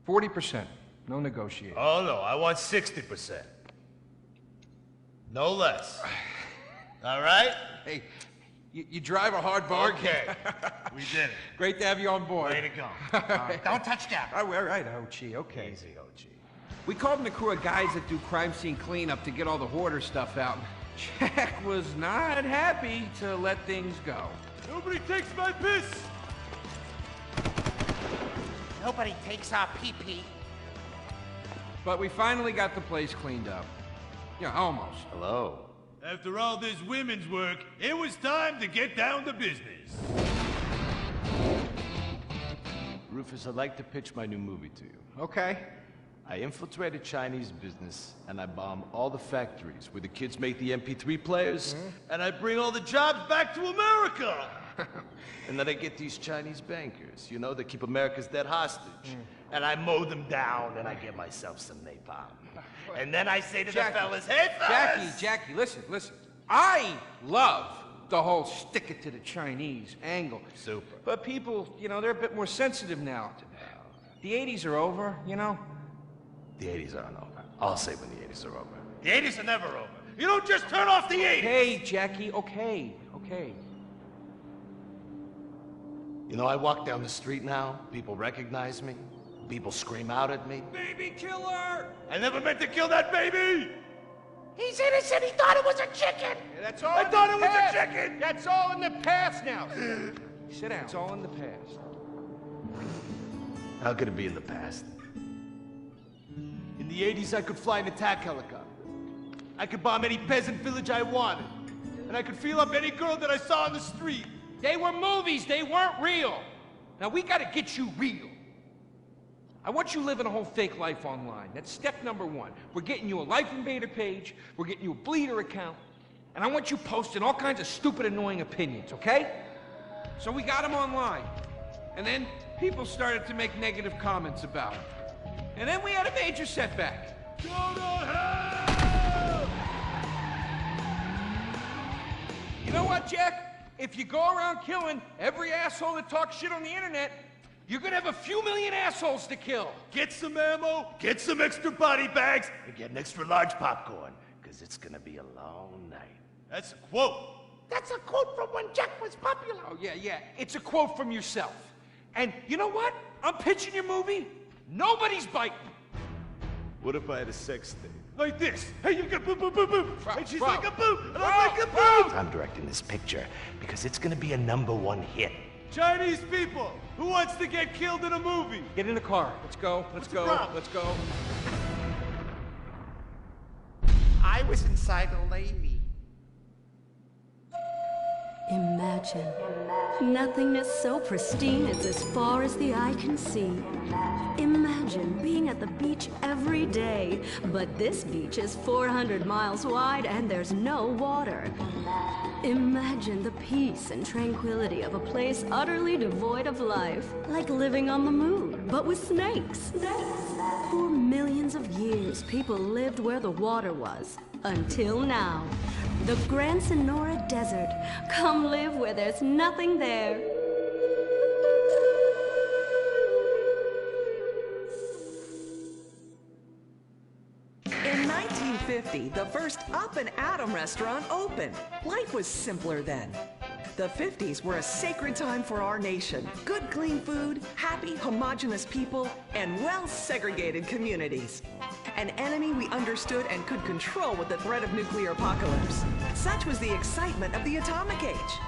40%. No negotiating. Oh, no, I want 60%. No less. All right? Hey, you drive a hard bargain. Okay. We did it. Great to have you on board. Way to go. Don't touch that. All right, Ochi, okay. Easy, OG. We called in a crew of guys that do crime scene cleanup to get all the hoarder stuff out. Jack was not happy to let things go. Nobody takes my piss! Nobody takes our pee-pee. But we finally got the place cleaned up. Yeah, almost. Hello. After all this women's work, it was time to get down to business. Rufus, I'd like to pitch my new movie to you. Okay. I infiltrated Chinese business, and I bomb all the factories where the kids make the MP3 players, and I bring all the jobs back to America! And then I get these Chinese bankers, you know, that keep America's debt hostage. And I mow them down, and I get myself some napalm. And then I say to the fellas, hey fellas! Jackie, listen. I love the whole stick it to the Chinese angle. Super. But people, you know, they're a bit more sensitive now. The 80s are over, you know? The 80s aren't over. I'll say when the 80s are over. The 80s are never over. You don't just turn off the 80s! Hey, Jackie, okay. You know, I walk down the street now, people recognize me, people scream out at me. Baby killer! I never meant to kill that baby! He's innocent. He thought it was a chicken. Yeah, that's all I thought it was a chicken! That's all in the past now. Sit down. It's all in the past. How could it be in the past? In the 80s, I could fly an attack helicopter. I could bomb any peasant village I wanted. And I could feel up any girl that I saw on the street. They were movies. They weren't real. Now, we gotta get you real. I want you living a whole fake life online. That's step number one. We're getting you a Life Invader page. We're getting you a Bleeder account. And I want you posting all kinds of stupid, annoying opinions, okay? So we got them online. And then people started to make negative comments about it. And then we had a major setback. Go to hell! You know what, Jack? If you go around killing every asshole that talks shit on the internet, you're gonna have a few million assholes to kill. Get some ammo, get some extra body bags, and get an extra large popcorn, because it's gonna be a long night. That's a quote. That's a quote from when Jack was popular. Oh, yeah. It's a quote from yourself. And you know what? I'm pitching your movie. Nobody's biting. What if I had a sex thing? Like this. Hey, you got boop, boop, boop, boop. And she's Bro. like a boop, and I'm like a boop. I'm directing this picture because it's gonna be a #1 hit. Chinese people, who wants to get killed in a movie? Get in the car. Let's go. Let's go. I was inside a lady. Imagine nothingness so pristine it's as far as the eye can see. Imagine being at the beach every day, but this beach is 400 miles wide and there's no water. Imagine the peace and tranquility of a place utterly devoid of life, like living on the moon, but with snakes. For millions of years, people lived where the water was, until now. The Grand Sonora Desert. Come live where there's nothing there. In 1950, the first Up and Atom restaurant opened. Life was simpler then. The 50s were a sacred time for our nation. Good, clean food, happy, homogenous people, and well-segregated communities. An enemy we understood and could control with the threat of nuclear apocalypse. Such was the excitement of the atomic age.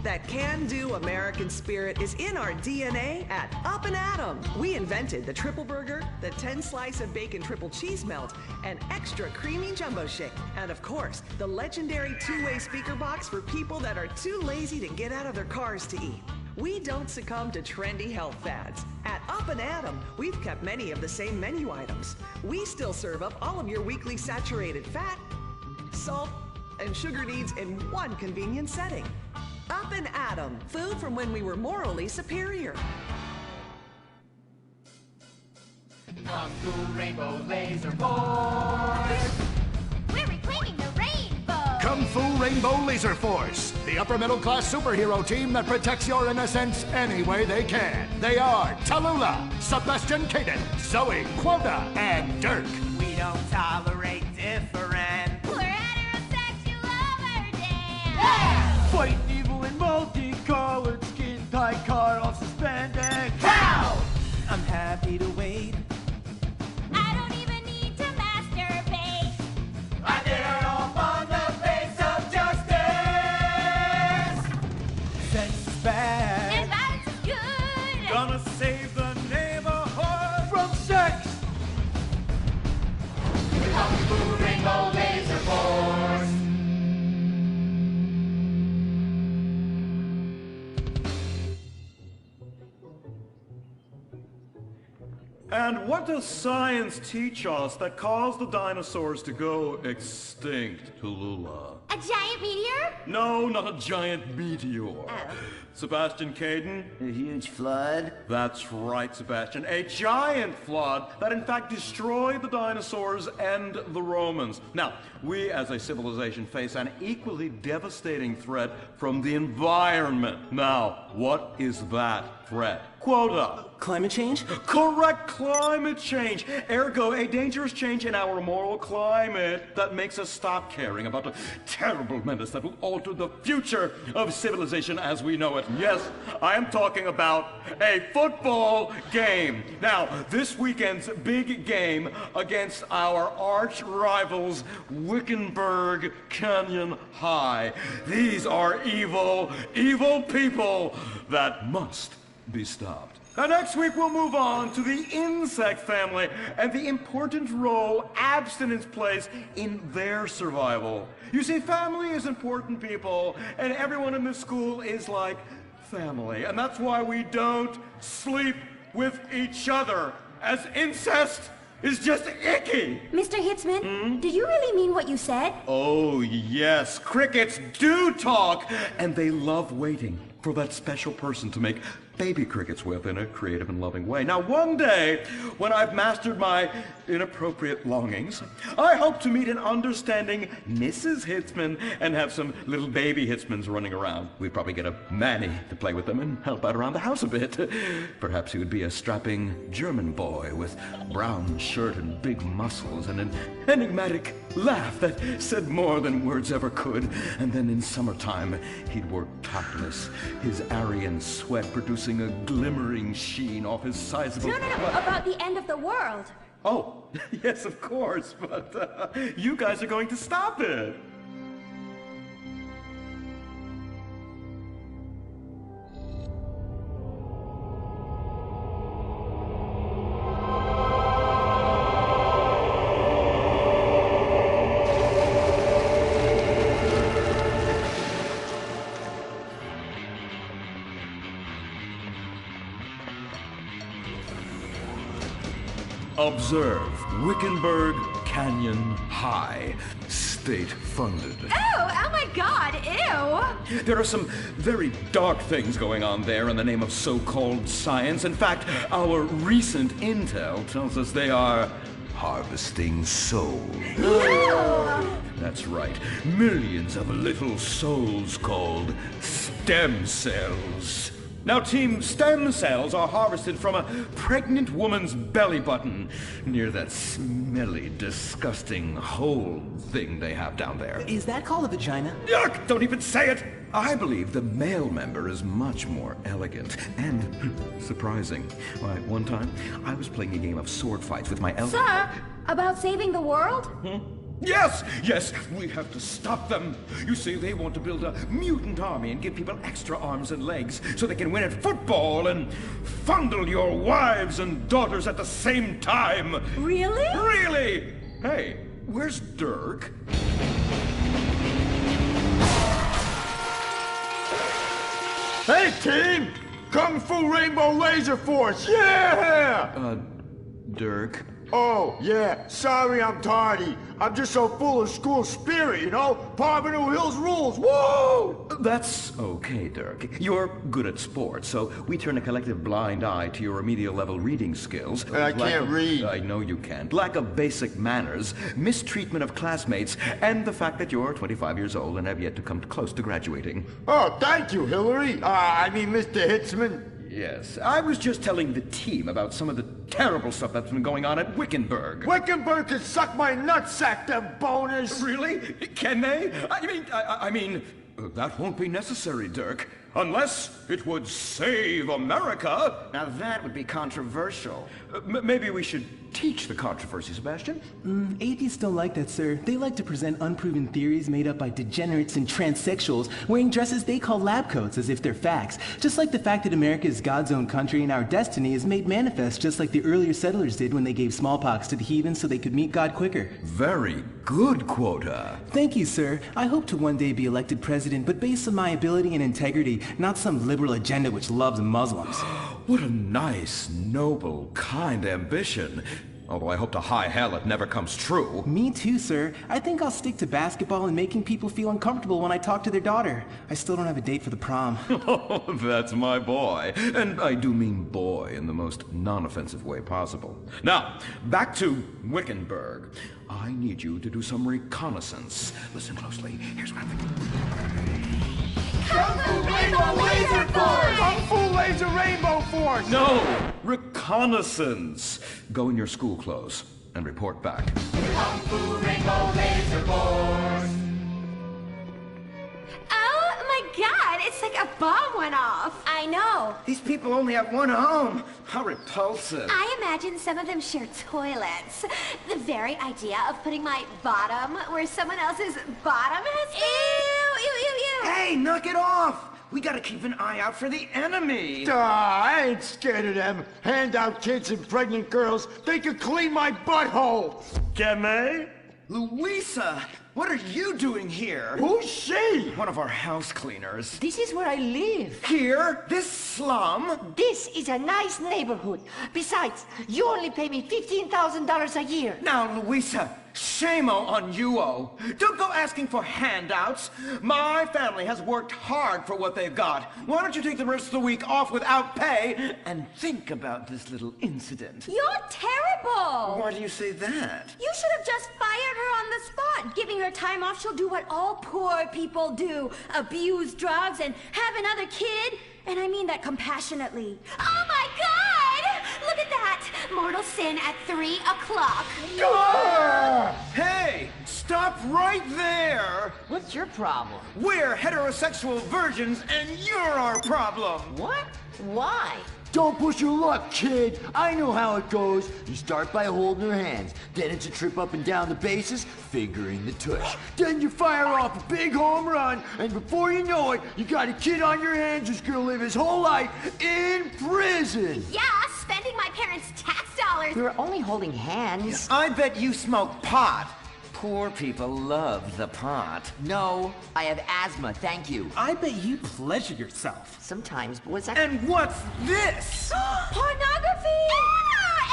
That can-do American spirit is in our DNA at Up and Atom. We invented the triple burger, the 10-slice of bacon triple cheese melt, and extra creamy jumbo shake. And of course, the legendary two-way speaker box for people that are too lazy to get out of their cars to eat. We don't succumb to trendy health fads. At Up and Atom, we've kept many of the same menu items. We still serve up all of your weekly saturated fat, salt, and sugar needs in one convenient setting. Up and Atom, food from when we were morally superior. Come to Rainbow Laser Boys. We're reclaiming the rainbow. Kung Fu Rainbow Laser Force, the upper middle class superhero team that protects your innocence any way they can. They are Tallulah, Sebastian Caden, Zoe, Quota, and Dirk. We don't tolerate different. We're heterosexual overdance. Fighting evil in multicolored skin tight car off suspended. Cow! I'm happy to wait. I don't even need to masturbate. I did it all on the face of justice. Sex is bad. And violence is good. Gonna save the neighborhood from sex. Kung Fu Rainbow Laser Force. And what does science teach us that caused the dinosaurs to go extinct, Tallulah? A giant meteor? No, not a giant meteor. Oh. Sebastian Caden? A huge flood? That's right, Sebastian. A giant flood that in fact destroyed the dinosaurs and the Romans. Now, we as a civilization face an equally devastating threat from the environment. Now, what is that threat? Quota. Climate change? Correct, climate change. Ergo, a dangerous change in our moral climate that makes us stop caring about the terrible menace that will alter the future of civilization as we know it. Yes, I am talking about a football game. Now, this weekend's big game against our arch rivals, Wickenburg Canyon High. These are evil, evil people that must be stopped. Now, next week we'll move on to the insect family and the important role abstinence plays in their survival. You see, family is important, people, and everyone in this school is like family. And that's why we don't sleep with each other, as incest is just icky. Mr. Hitzman, did you really mean what you said? Oh, yes. Crickets do talk, and they love waiting for that special person to make baby crickets with in a creative and loving way. Now, one day, when I've mastered my inappropriate longings, I hope to meet an understanding Mrs. Hitzman and have some little baby Hitzmans running around. We'd probably get a Manny to play with them and help out around the house a bit. Perhaps he would be a strapping German boy with brown shirt and big muscles and an enigmatic laugh that said more than words ever could. And then in summertime, he'd work topless, his Aryan sweat producing a glimmering sheen off his sizable... No, about the end of the world. Oh, yes, of course, but you guys are going to stop it. Observe Wickenburg Canyon High, state-funded. Oh my God, ew! There are some very dark things going on there in the name of so-called science. In fact, our recent intel tells us they are harvesting souls. That's right, millions of little souls called stem cells. Now, Team Stem Cells are harvested from a pregnant woman's belly button near that smelly, disgusting hole thing they have down there. Is that called a vagina? Yuck! Don't even say it! I believe the male member is much more elegant and surprising. Why, one time, I was playing a game of sword fights with my elder... Sir, about saving the world? Yes, we have to stop them. You see, they want to build a mutant army and give people extra arms and legs so they can win at football and fondle your wives and daughters at the same time. Really? Really? Hey, where's Dirk? Hey, team! Kung Fu Rainbow Laser Force, yeah! Dirk? Oh, yeah, sorry I'm tardy. I'm just so full of school spirit, you know? Parvenu Hills rules, woo! That's okay, Dirk. You're good at sports, so we turn a collective blind eye to your remedial level reading skills. And I can't read. I know you can't. Lack of basic manners, mistreatment of classmates, and the fact that you're 25 years old and have yet to come close to graduating. Oh, thank you, Hillary. I mean, Mr. Hitzman. Yes, I was just telling the team about some of the terrible stuff that's been going on at Wickenburg. Wickenburg can suck my nutsack, them boners! Really? Can they? I mean, that won't be necessary, Dirk. Unless it would save America. Now that would be controversial. Maybe we should teach the controversy, Sebastian. Atheists don't like that, sir. They like to present unproven theories made up by degenerates and transsexuals wearing dresses they call lab coats as if they're facts. Just like the fact that America is God's own country and our destiny is made manifest just like the earlier settlers did when they gave smallpox to the heathens so they could meet God quicker. Very good, Quota. Thank you, sir. I hope to one day be elected president, but based on my ability and integrity, not some liberal agenda which loves Muslims. What a nice, noble, kind ambition. Although I hope to high hell it never comes true. Me too, sir. I think I'll stick to basketball and making people feel uncomfortable when I talk to their daughter. I still don't have a date for the prom. Oh, that's my boy. And I do mean boy in the most non-offensive way possible. Now, back to Wickenburg. I need you to do some reconnaissance. Listen closely. Here's what I'm thinking. Kung Fu Rainbow Laser Force! Kung Fu Laser Rainbow Force! No! Reconnaissance! Go in your school clothes and report back. Kung Fu Rainbow Laser Force! Oh my god, it's like a bomb went off. I know. These people only have one home. How repulsive. I imagine some of them share toilets. The very idea of putting my bottom where someone else's bottom has been. Ew, ew, ew, ew. Hey, knock it off! We gotta keep an eye out for the enemy. I ain't scared of them. Handout kids and pregnant girls. They could clean my butthole. Can they? Louisa, what are you doing here? Who's she? One of our house cleaners. This is where I live. Here? This slum? This is a nice neighborhood. Besides, you only pay me $15,000 a year. Now, Louisa, shame on you-o. Don't go asking for handouts. My family has worked hard for what they've got. Why don't you take the rest of the week off without pay and think about this little incident? You're terrible. Why do you say that? You should have just fired her on the spot. Giving her time off, she'll do what all poor people do. Abuse drugs and have another kid. And I mean that compassionately. Oh my God! Look at that! Mortal sin at 3 o'clock. Hey! Stop right there! What's your problem? We're heterosexual virgins and you're our problem! What? Why? Don't push your luck, kid. I know how it goes. You start by holding her hands. Then it's a trip up and down the bases, fingering the tush. Then you fire off a big home run, and before you know it, you got a kid on your hands who's gonna live his whole life in prison. Yeah, spending my parents' tax dollars. We were only holding hands. I bet you smoke pot. Poor people love the pot. No, I have asthma, thank you. I bet you pleasure yourself. Sometimes, but what's that? And what's this? Pornography! Ew!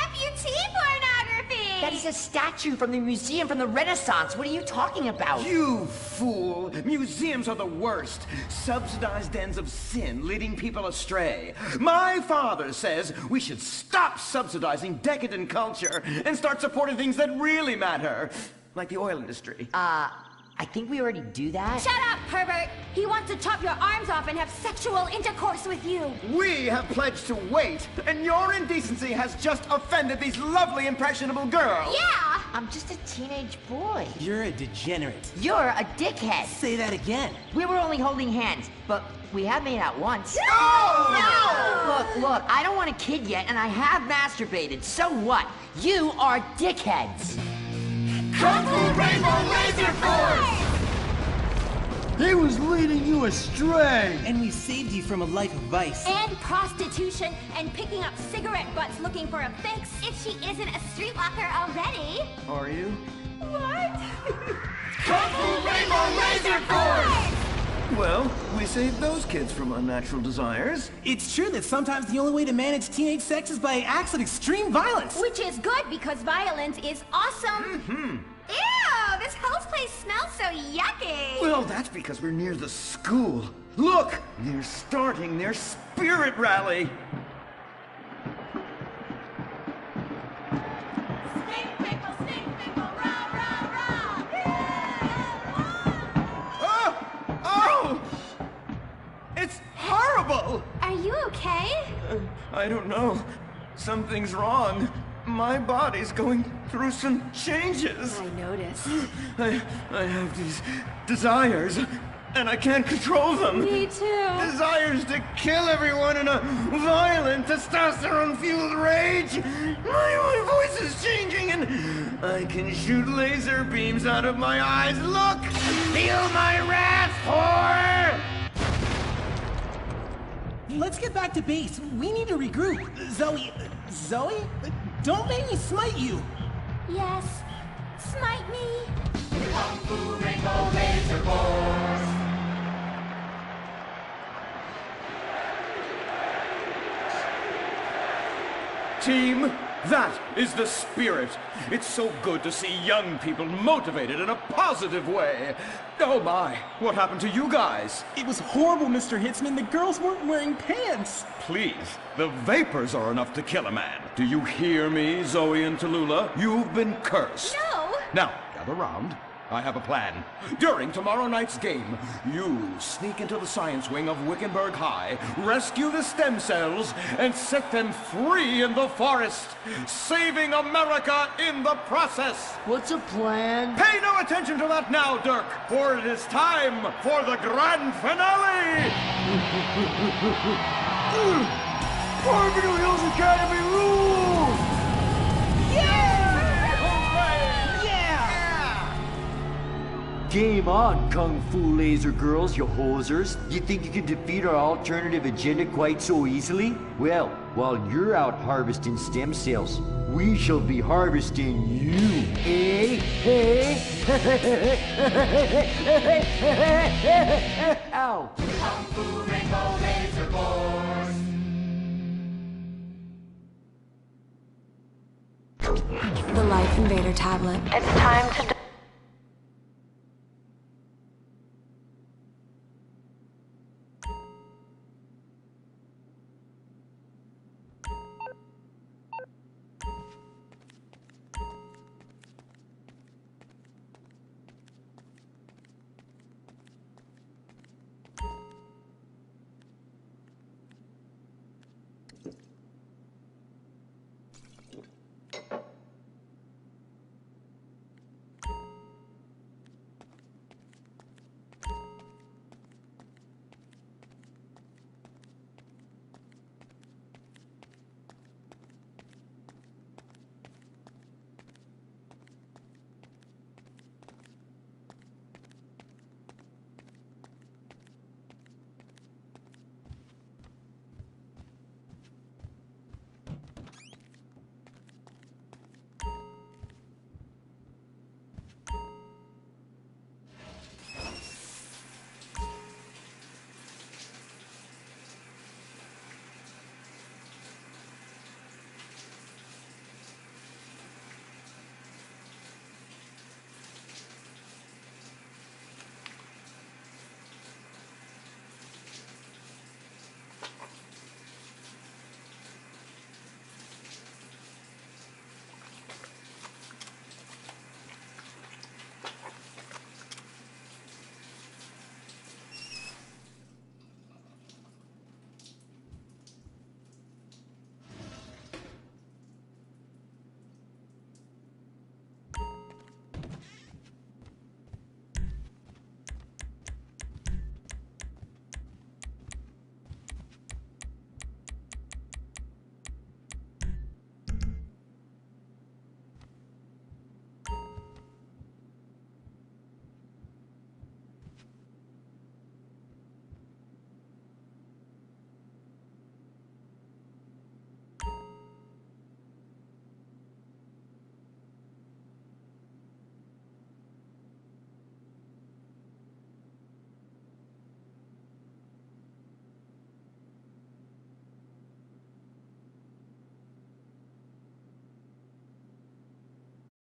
Amputee pornography! That is a statue from the museum from the Renaissance. What are you talking about? You fool! Museums are the worst. Subsidized dens of sin, leading people astray. My father says we should stop subsidizing decadent culture and start supporting things that really matter. Like the oil industry. I think we already do that. Shut up, pervert! He wants to chop your arms off and have sexual intercourse with you. We have pledged to wait, and your indecency has just offended these lovely, impressionable girls. Yeah! I'm just a teenage boy. You're a degenerate. You're a dickhead. Say that again. We were only holding hands, but we have made out once. No! Look, I don't want a kid yet, and I have masturbated. So what? You are dickheads. Kung Fu Rainbow Laser Force! He was leading you astray. And we saved you from a life of vice. And prostitution and picking up cigarette butts looking for a fix if she isn't a streetwalker already. Are you? What? Kung Fu Rainbow Laser Force! Well, we saved those kids from unnatural desires. It's true that sometimes the only way to manage teenage sex is by acts of extreme violence. Which is good because violence is awesome. Mm-hmm. Ew, this whole place smells so yucky. Well, that's because we're near the school. Look, they're starting their spirit rally. Oh! It's horrible! Are you okay? I don't know. Something's wrong. My body's going through some changes. I noticed. I have these desires, and I can't control them. Me too. Desires to kill everyone in a violent, testosterone-fueled rage. My voice is changing, and I can shoot laser beams out of my eyes. Look! Feel my wrath, whore! Let's get back to base. We need to regroup. Zoe? Don't make me smite you. Yes, smite me. Kung Fu Rainbow Laser Force. Team, that is the spirit. It's so good to see young people motivated in a positive way. Oh my, what happened to you guys? It was horrible, Mr. Hitzman. The girls weren't wearing pants. Please, the vapors are enough to kill a man. Do you hear me, Zoe and Tallulah? You've been cursed. No. Now, gather round. I have a plan. During tomorrow night's game, you sneak into the science wing of Wickenburg High, rescue the stem cells, and set them free in the forest, saving America in the process. What's a plan? Pay no attention to that now, Dirk, for it is time for the grand finale! Parvenu Hills Academy rules! Game on, Kung Fu Laser girls, you hosers. You think you can defeat our alternative agenda quite so easily? Well, while you're out harvesting stem cells, we shall be harvesting you, eh? Ow! Kung Fu Rainbow Laser Force. The Life Invader tablet. It's time to